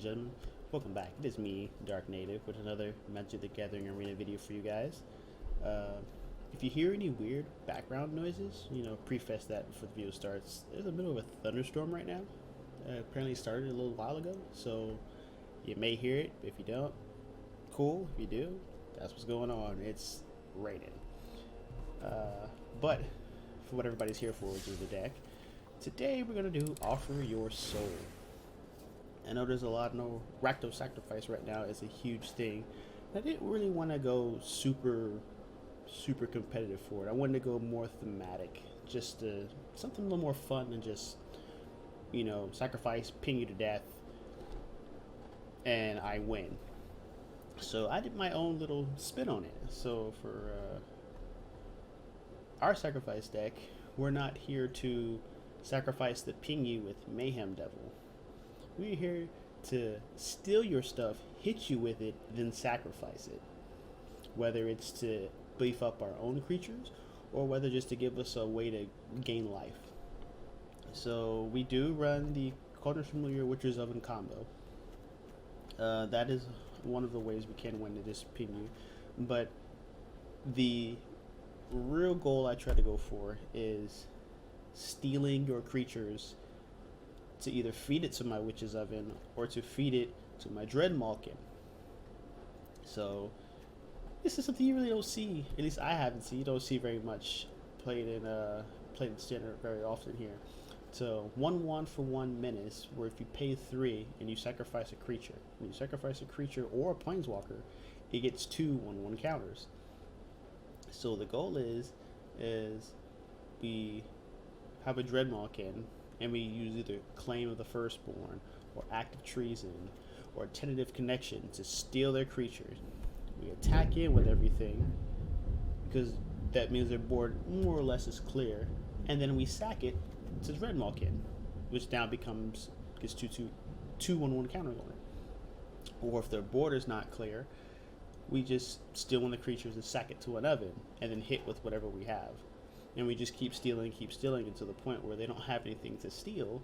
and gentlemen, welcome back. It is me, Dark Native, with another Magic the Gathering Arena video for you guys. If you hear any weird background noises, preface that before the video starts. There's a middle of a thunderstorm right now. Apparently started a little while ago, so you may hear it. If you don't, cool. If you do, that's what's going on. It's raining. But for what everybody's here for, which is the deck, today we're going to do Offer Your Soul. I know there's a lot of Rakdos sacrifice right now is a huge thing. I didn't really want to go super competitive for it. I wanted to go more thematic, just something a little more fun than just, sacrifice, ping you to death, and I win. So I did my own little spin on it. So for our sacrifice deck, we're not here to sacrifice the ping you with Mayhem Devil. We're here to steal your stuff, hit you with it, then sacrifice it. Whether it's to beef up our own creatures, or whether just to give us a way to gain life. So we do run the Cauldron Familiar Witcher's Oven combo. That is one of the ways we can win to just ping you. But the real goal I try to go for is stealing your creatures to either feed it to my Witch's Oven or to feed it to my Dreadmalkin. So this is something you really don't see, at least I haven't seen. You don't see very much played in Standard very often here. So 1/1 for 1 menace, where if you pay 3 and you sacrifice a creature, when you sacrifice a creature or a planeswalker, it gets 2 1/1 counters. So the goal is we have a Dreadmalkin, and we use either Claim of the Firstborn, or Act of Treason, or Tentative Connection to steal their creatures. We attack in with everything, because that means their board more or less is clear, and then we sack it to Dreadmalkin, which now gets 2 1/1 counters on it. Or if their board is not clear, we just steal one of the creatures and sack it to an oven, and then hit with whatever we have. And we just keep stealing until the point where they don't have anything to steal,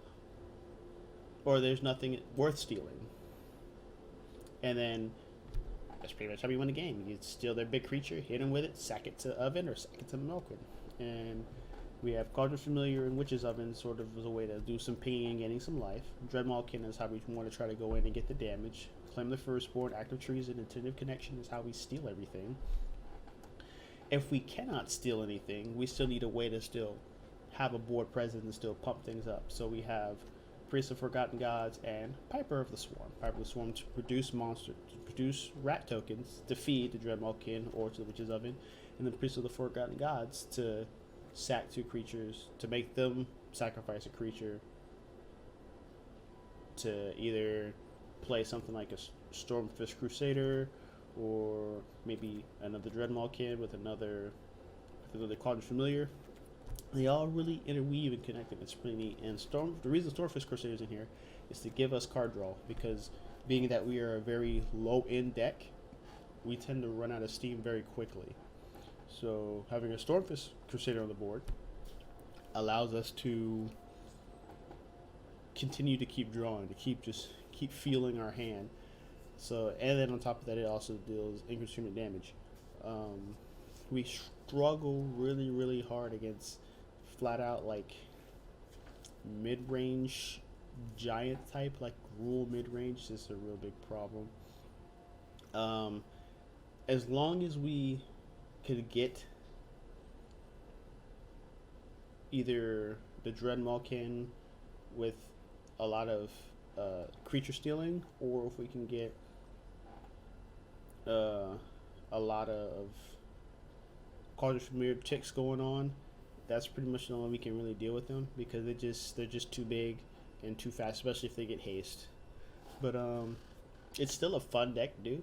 or there's nothing worth stealing. And then that's pretty much how we win the game. You steal their big creature, hit them with it, sack it to oven, or sack it to Malkin. And we have Cauldron Familiar and Witch's Oven sort of as a way to do some pinging and getting some life. Dreadmalkin is how we want to try to go in and get the damage. Claim the Firstborn, Act of Treason, and Tentative Connection is how we steal everything. If we cannot steal anything, we still need a way to still have a board present and still pump things up. So we have Priest of Forgotten Gods and Piper of the Swarm. Piper of the Swarm to produce rat tokens to feed the Dreadmalkin or to the Witch's Oven, and then Priest of the Forgotten Gods to sack 2 creatures to make them sacrifice a creature to either play something like a Stormfist Crusader, or maybe another Dreadmalkin with another Cauldron Familiar. They all really interweave and connect, and it's pretty neat. And the reason Stormfist Crusader's in here is to give us card draw, because being that we are a very low-end deck, we tend to run out of steam very quickly. So having a Stormfist Crusader on the board allows us to continue to keep drawing, to keep feeling our hand. So, and then on top of that, it also deals increasing damage. We struggle really hard against flat out like mid-range giant type, like rule mid-range. This is a real big problem. As long as we could get either the Dreadmalkin with a lot of creature stealing, or if we can get a lot of Cauldron Familiar ticks going on, that's pretty much the only way we can really deal with them, because they're just too big and too fast, especially if they get haste. But it's still a fun deck to do,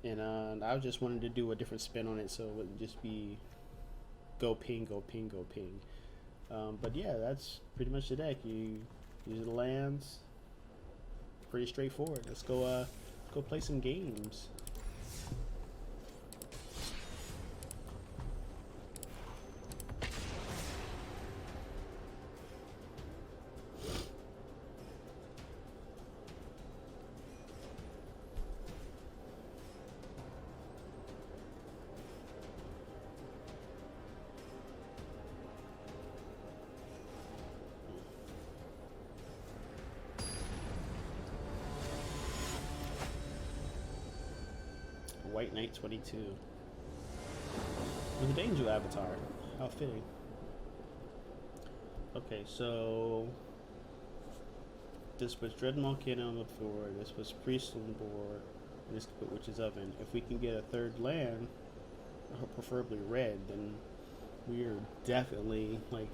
and I just wanted to do a different spin on it, so it wouldn't just be go ping, go ping, go ping. But yeah, that's pretty much the deck. You use the lands, pretty straightforward. Let's go play some games. White Knight 22. With a Danger Avatar. How fitting. Okay, so this was Dreadmaw Cannon on the board, this was Priest on the board, and this could put Witch's Oven. If we can get a third land, preferably red, then we are definitely like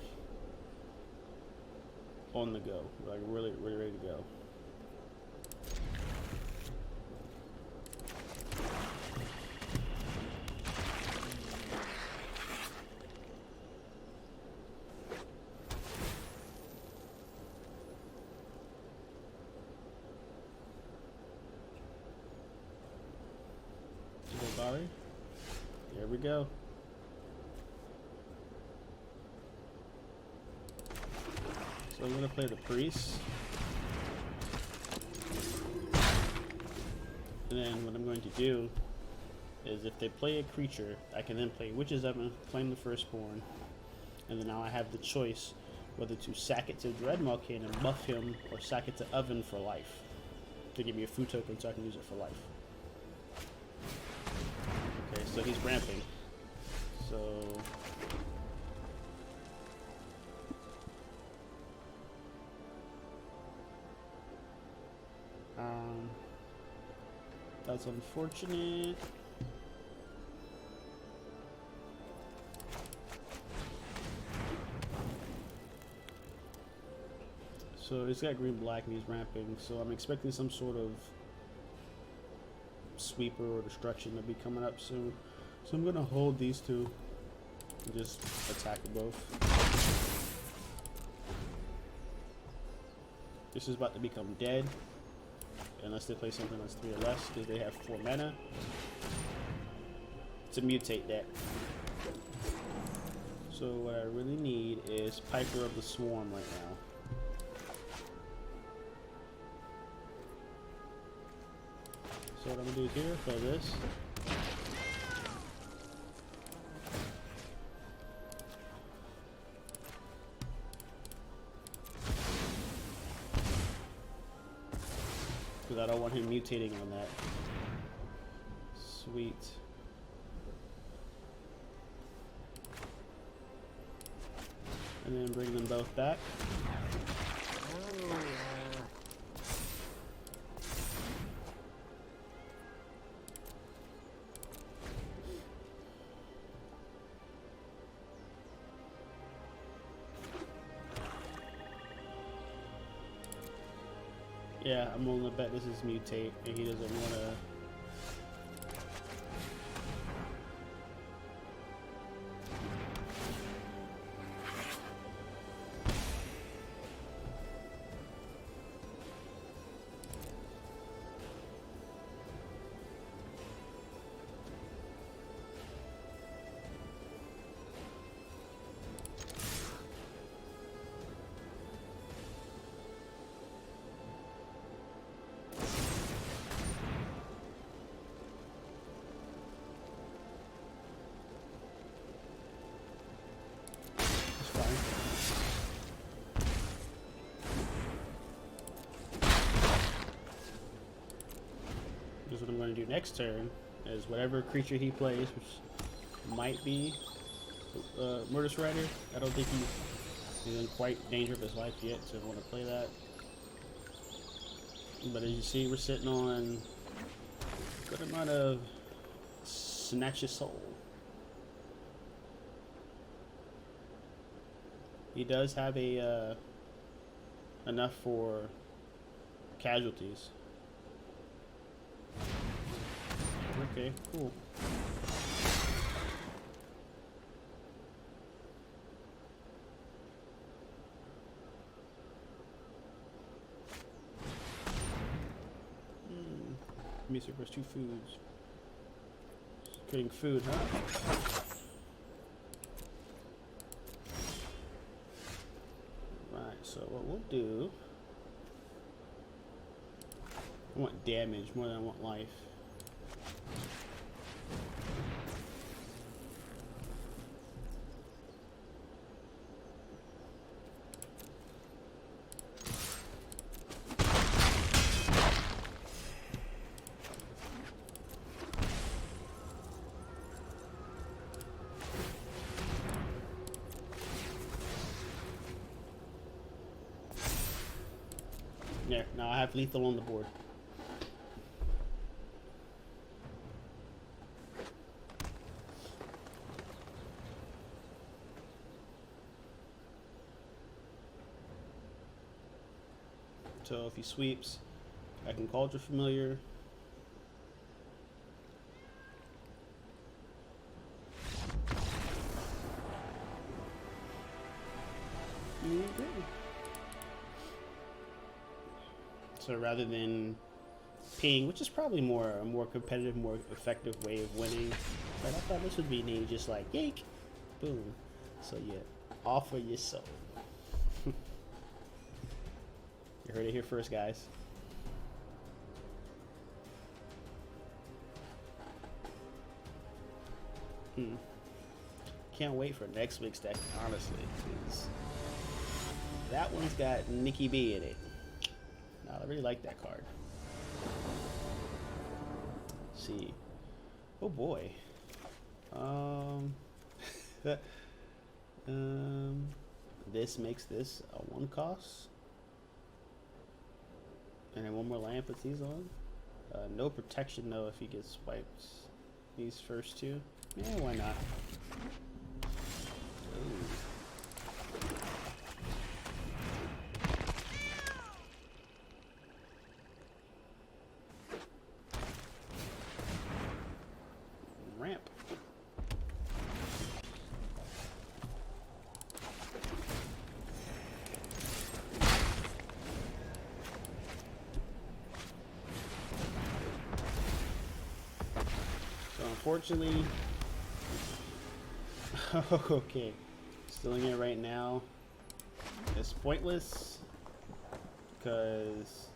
on the go. Like really ready to go. There we go. So I'm going to play the Priest. And then what I'm going to do is if they play a creature, I can then play Witch's Oven, claim the Firstborn, and then now I have the choice whether to sack it to Dreadmaw Cannon, buff him, or sack it to Oven for life. To give me a food token so I can use it for life. Okay, so he's ramping. So that's unfortunate. So he's got green black and he's ramping, so I'm expecting some sort of sweeper or destruction to be coming up soon. So I'm gonna hold these two and just attack both. This is about to become dead unless they play something that's 3 or less, because they have 4 mana to mutate that. So what I really need is Piper of the Swarm right now. So what I'm gonna do here, play this. Because I don't want him mutating on that. Sweet. And then bring them both back. Yeah, I'm willing to bet this is mutate, and he doesn't want to. What I'm going to do next turn is whatever creature he plays, which might be Murderous Rider. I don't think he's in quite danger of his life yet, so I want to play that. But as you see, we're sitting on a good amount of Snatch His Soul. He does have a enough for casualties. Okay, cool. Music was 2 foods. Getting food, huh? Right, so what we'll do... I want damage more than I want life. Yeah, now I have lethal on the board. So if he sweeps, I can Cauldron Familiar. So rather than ping, which is probably a more competitive, more effective way of winning, but I thought this would be neat, just like yank, boom. So yeah, offer your soul. You heard it here first, guys. Can't wait for next week's deck, honestly, because that one's got Nikki B in it. Now, I really like that card. Let's see. Oh boy. This makes this a 1 cost. And then 1 more land puts these on. No protection though if he gets wiped. These first 2. Yeah, why not? Ooh. Ramp. So unfortunately, okay, stealing it right now is pointless because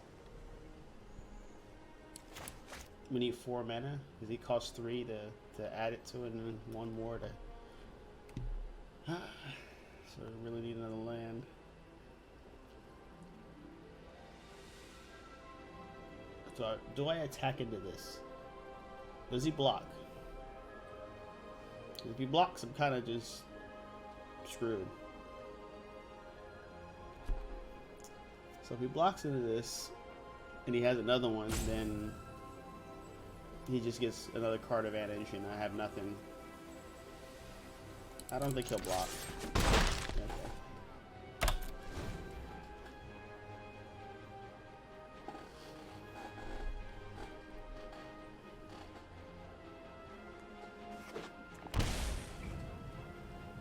we need 4 mana because he costs 3 to add it to it, and then 1 more to. So we really need another land. So do I attack into this? Does he block? If he blocks, I'm kind of just screwed. So if he blocks into this, and he has another one, then he just gets another card advantage, and I have nothing. I don't think he'll block. Okay.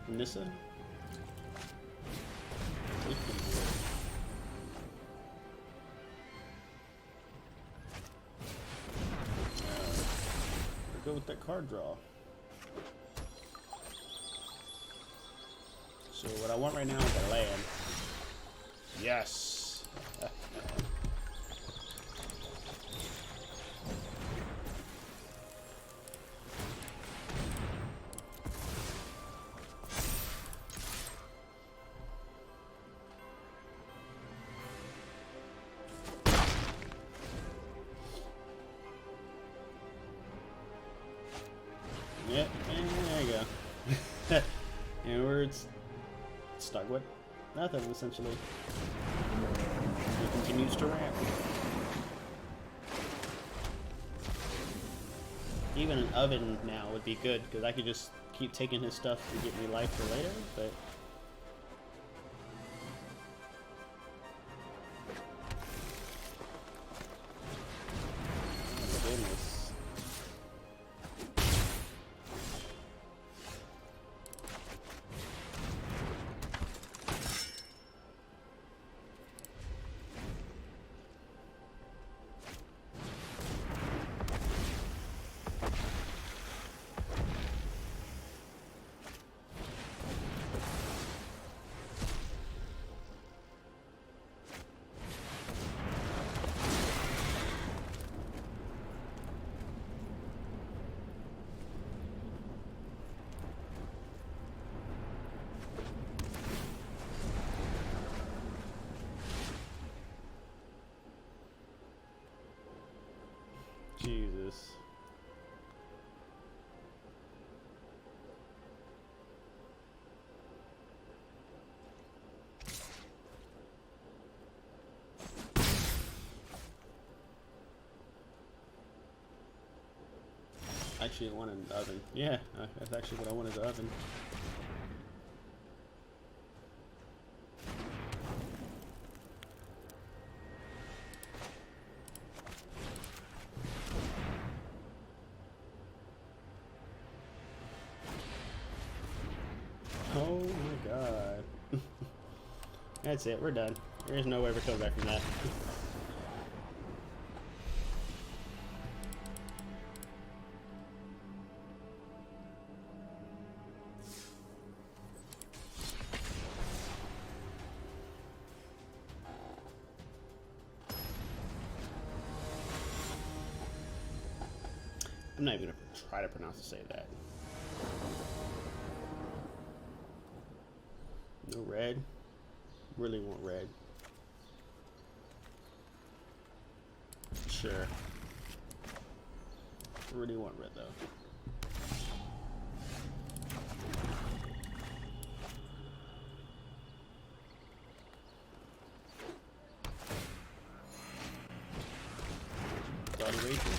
Nissa? Go with that card draw. So what I want right now is a land. Yes. Yep, and there you go. And we're stuck with nothing, essentially. It continues to ramp. Even an oven now would be good, because I could just keep taking his stuff to get me life for later, but... Oh, goodness. Jesus. actually want an oven. Yeah, that's actually what I wanted, the oven. Oh my god. That's it, we're done. There's no way we're coming back from that. I'm not even gonna try to pronounce to say that. No red. Really want red. Sure. Really want red though. Evaluation.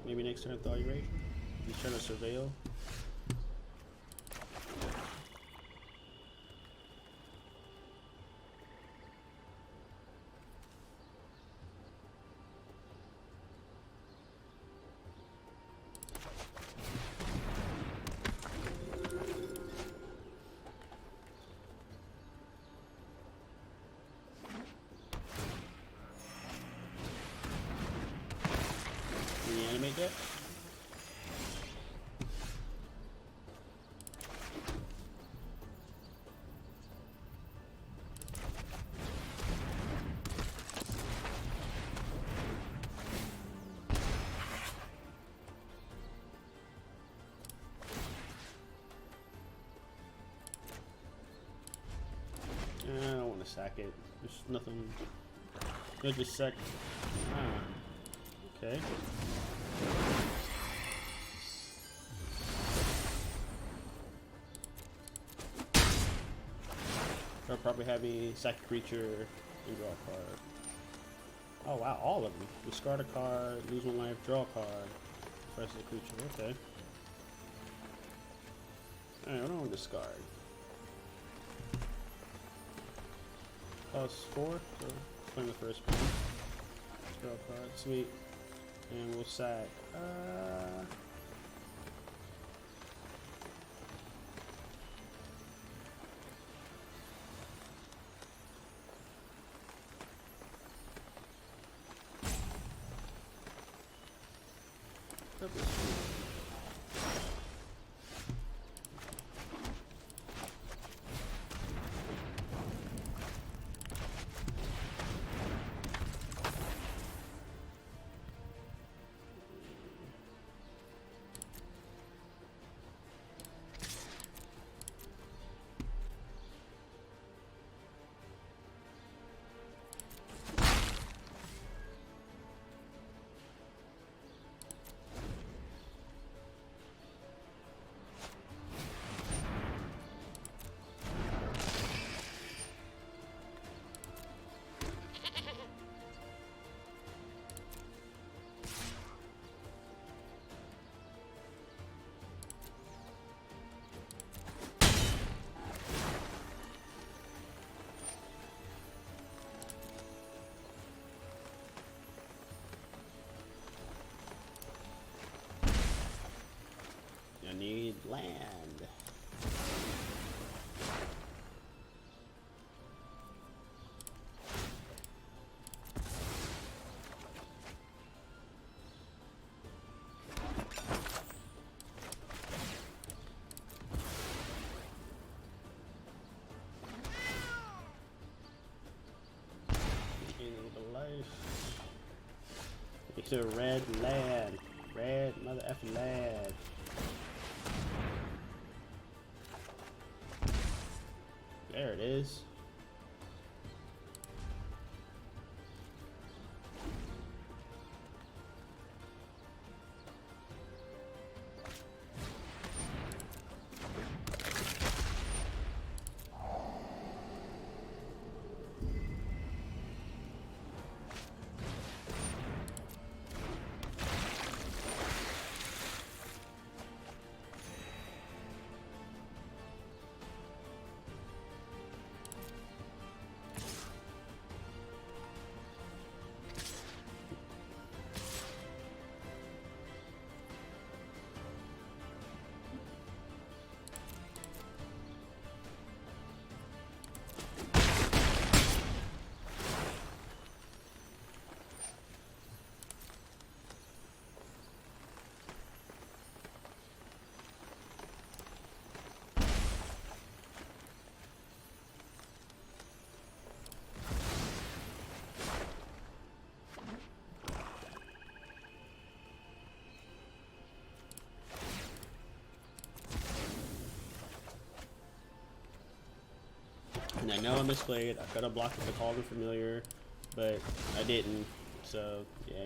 Maybe next turn evaluation. He's trying to surveil. Reanimate that. I don't want to sack it. There's nothing. They'll just sack. Ah. Okay. I'll probably have a sack a creature and draw a card. Oh wow, all of them. Discard a card, lose one life, draw a card. Press the creature. Okay. Alright, I don't want to discard. Plus 4, so playing the first one. Draw a card, sweet. And we'll sack. I need land. It's a red land. Red mother effing land. There it is. And I know I misplayed. I could have blocked with the Cauldron Familiar, but I didn't. So, yeah.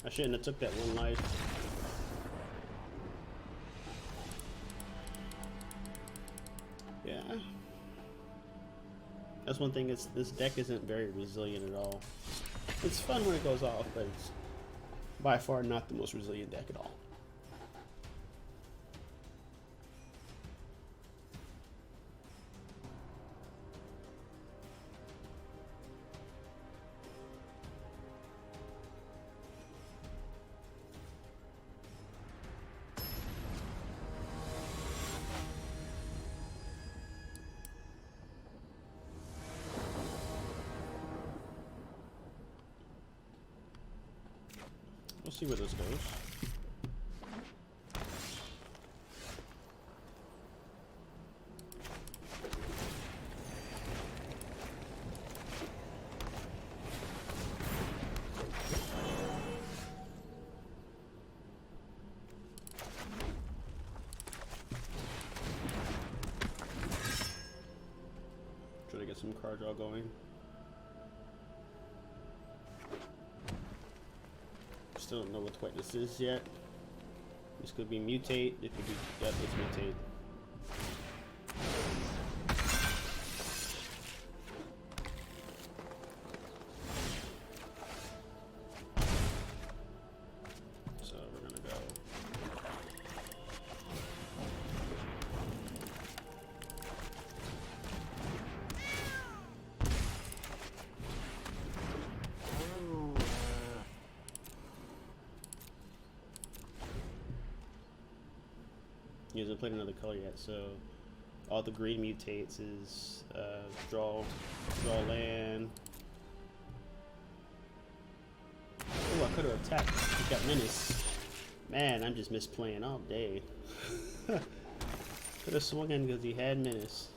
I shouldn't have took that one life. Yeah. That's one thing, this deck isn't very resilient at all. It's fun when it goes off, but it's by far not the most resilient deck at all. We'll see where this goes. Try to get some card draw going. Still don't know what quite this is yet. This could be mutate. It could be, yep, it's mutate. So we're gonna go. He hasn't played another color yet, so all the green mutates is draw land. Oh, I could have attacked. He got menace. Man, I'm just misplaying all day. Could have swung in because he had menace.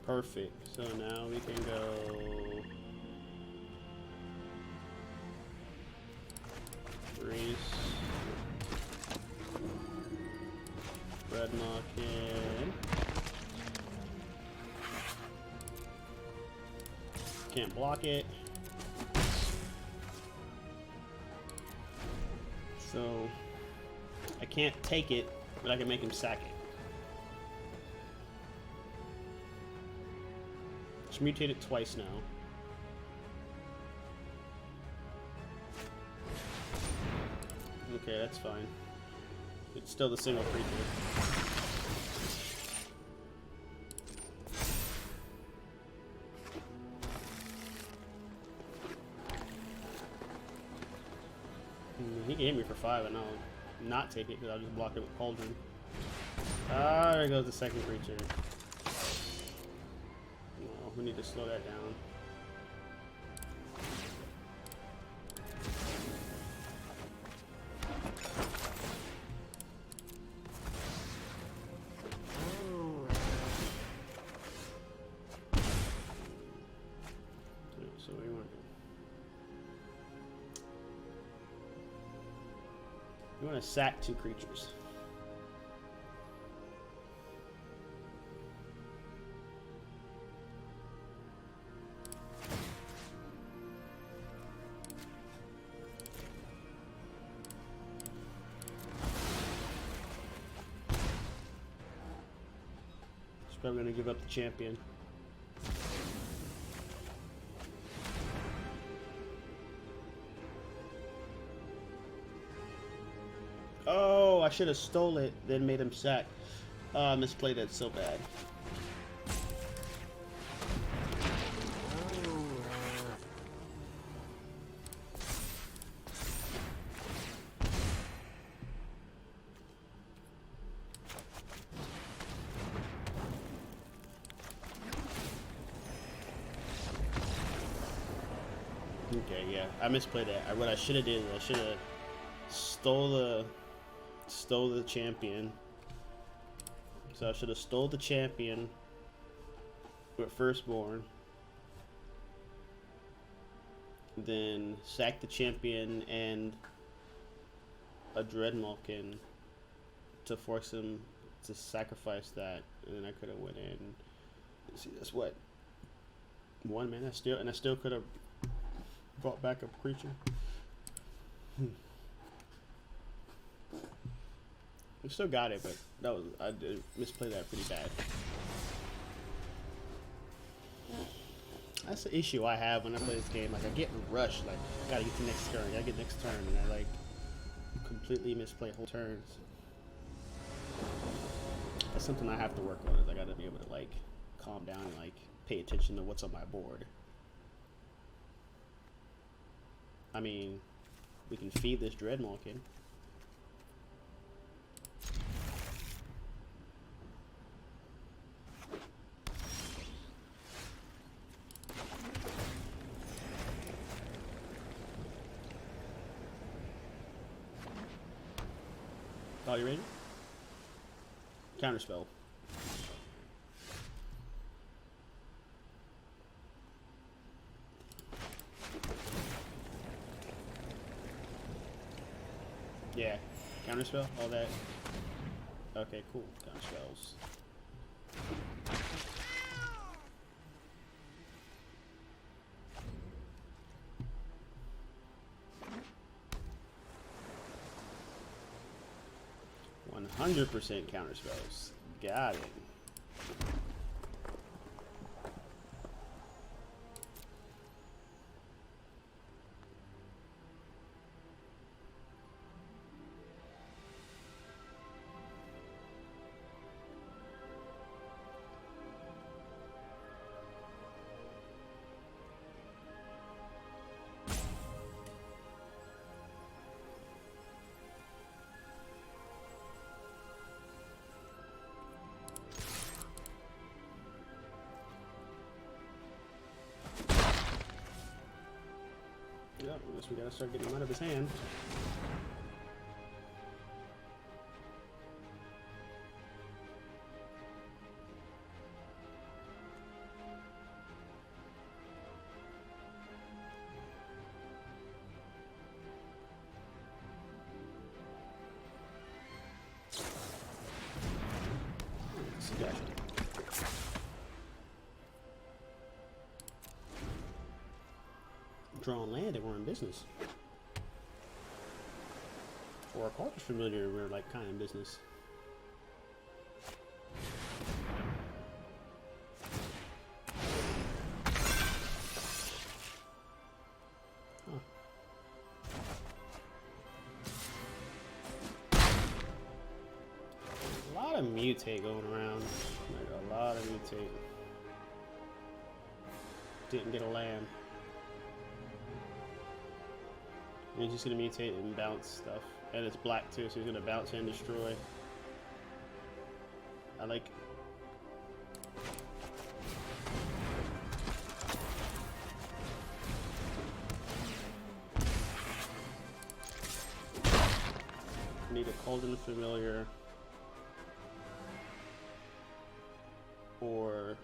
Perfect. So now we can go Reese, Red Market. Can't block it. So I can't take it, but I can make him sack it. Mutate it twice now. Okay, that's fine. It's still the single creature. He gave me for 5, and I'll not take it because I'll just block it with Cauldron. Ah, there goes the second creature. We need to slow that down. You want to sack 2 creatures. He's probably going to give up the champion. Oh, I should have stole it, then made him sack. Oh, I misplayed that so bad. Okay, yeah, I misplayed that. What I should have did, I should have stole the champion. So I should have stole the champion with firstborn, then sacked the champion and a Dreadmalkin to force him to sacrifice that, and then I could have went in. Let's see, that's what 1 mana still, and I still could have brought back a creature. We still got it, but that was, I did misplay that pretty bad. That's the issue I have when I play this game. Like, I get rushed. Like, gotta get to next turn. Gotta get next turn, and I like completely misplay whole turns. That's something I have to work on. Is I gotta be able to like calm down and like pay attention to what's on my board. I mean, we can feed this Dreadmalkin. Oh, you ready? Counterspell. Yeah, counterspell, all that. Okay, cool. Counterspells. %100% counterspells. Got it. Yep, I guess we gotta start getting him out of his hand. Drawing land and we're in business. Or our culture's familiar, we're like kind of in business. Huh. A lot of mutate going around. Like a lot of mutate. Didn't get a land. And he's just gonna mutate and bounce stuff. And it's black too, so he's gonna bounce and destroy. I like. Need a Cauldron Familiar. Or.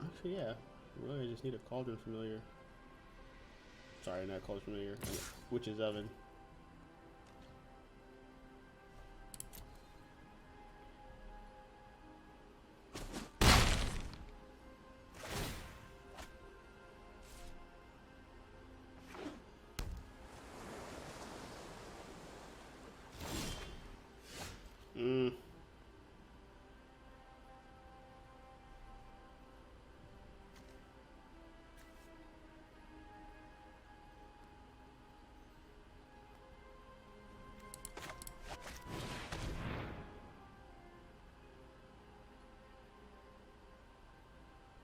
Actually, yeah. Really, I just need a Cauldron Familiar. Sorry, not close familiar. Witch's Oven.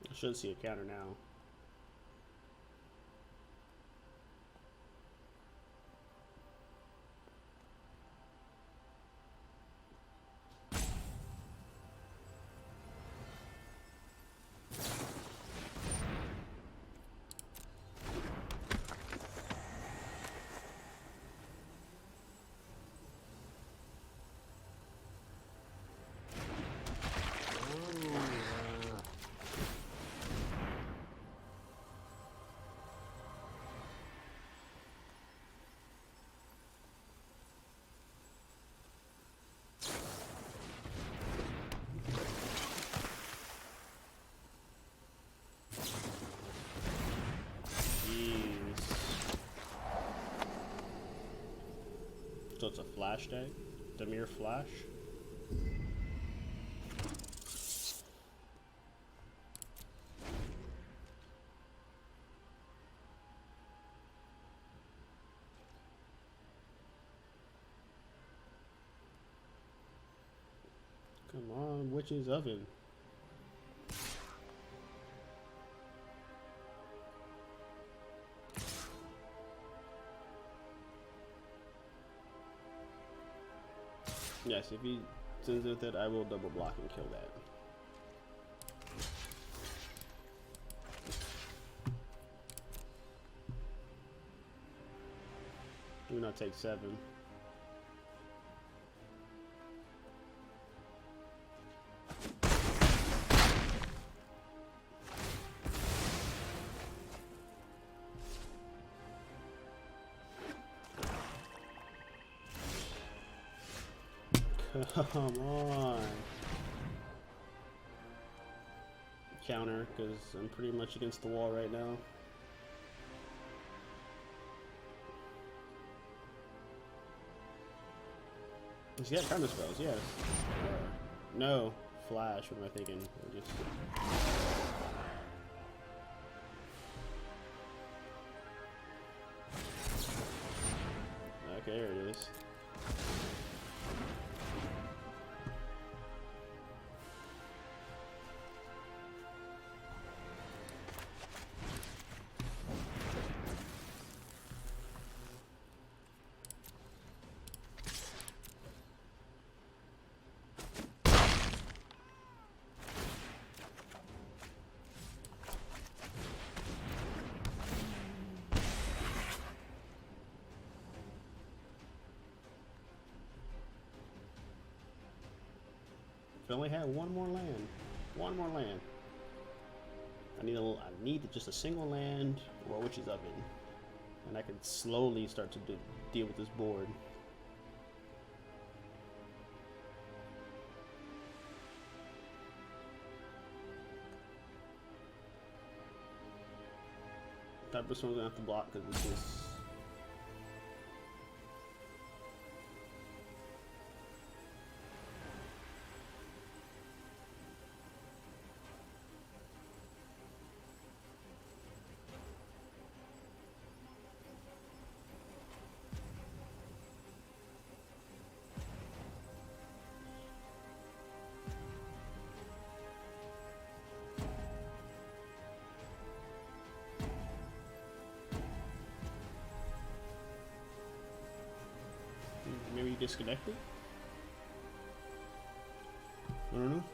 I should see a counter now. So it's a flash deck? Demir Flash? Come on, Witch's Oven. Yes, if he sends with it, I will double block and kill that. Do not take 7. Come on. Counter, because I'm pretty much against the wall right now. He's got counter spells, yes. No. Flash, what am I thinking? Just... Okay, there it is. If I only had one more land. One more land. I need just a single land or Witch's Oven. And I can slowly start to deal with this board. Type of gonna have to block because it's just... Maybe disconnected? I don't know.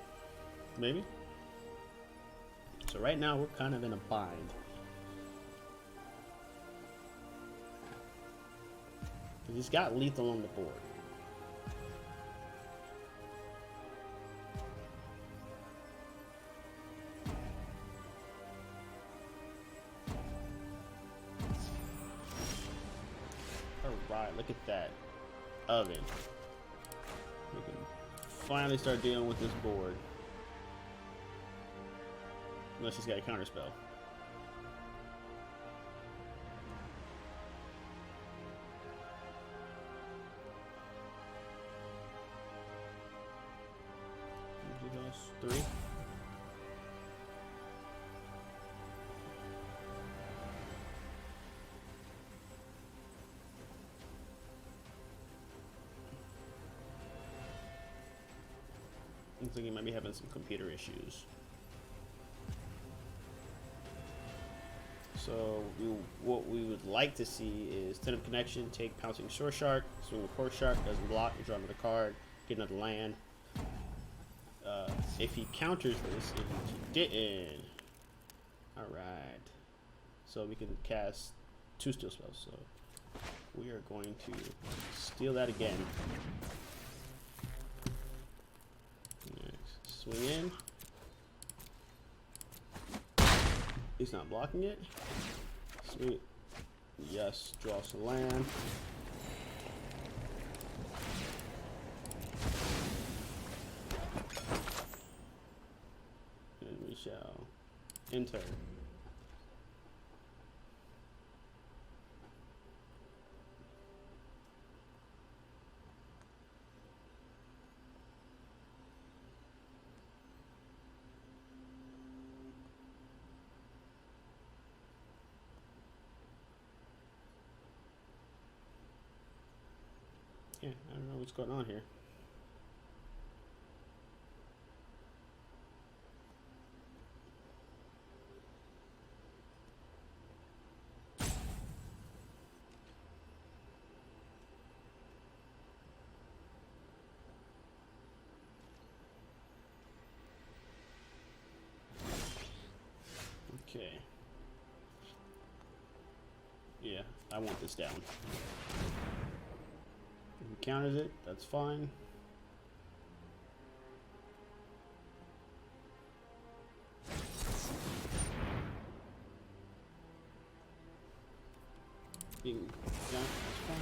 Maybe? So right now we're kind of in a bind. He's got lethal on the board. Alright, look at that oven. We can finally start dealing with this board. Unless he's got a counter spell. Three. Looks like he might be having some computer issues. So what we would like to see is Tentative Connection, take Pouncing Shore Shark, swing with Core Shark, doesn't block, you draw another card, get another land. If he counters this, if he didn't, alright. So we can cast 2 steel spells. So we are going to steal that again. Next, swing in. He's not blocking it. Sweet. Yes, draw some land. And we shall enter. Yeah, I don't know what's going on here. Okay. Yeah, I want this down. If he counters it, that's fine. You can count, that's fine.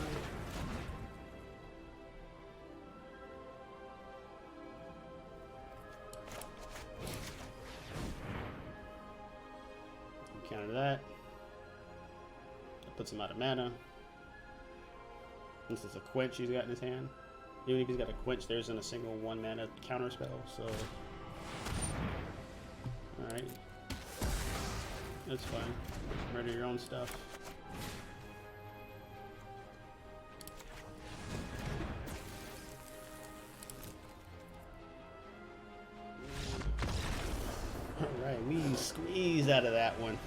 You can counter that. That puts him out of mana. This is a quench he's got in his hand. Even if he's got a quench, there isn't a single 1 mana counter spell, so. Alright. That's fine. Murder your own stuff. Alright, we squeezed out of that one.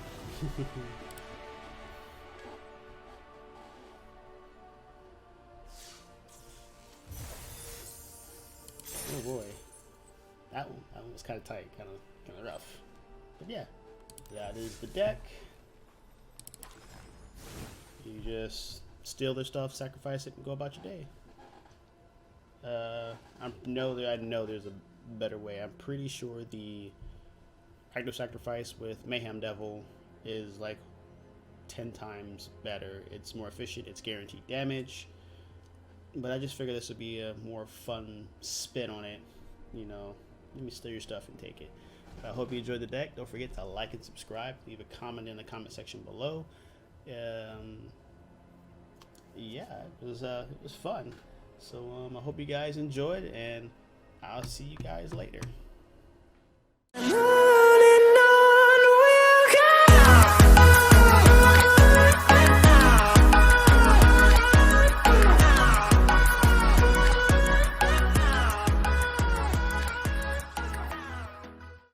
Oh boy, that one was kind of tight, kind of rough. But yeah, that is the deck. You just steal their stuff, sacrifice it, and go about your day. I know there's a better way. I'm pretty sure the Rakdos sacrifice with Mayhem Devil is like 10 times better. It's more efficient. It's guaranteed damage. But I just figured this would be a more fun spin on it. You know, let me steal your stuff and take it. I hope you enjoyed the deck. Don't forget to like and subscribe. Leave a comment in the comment section below. Yeah, it was fun. So I hope you guys enjoyed, and I'll see you guys later.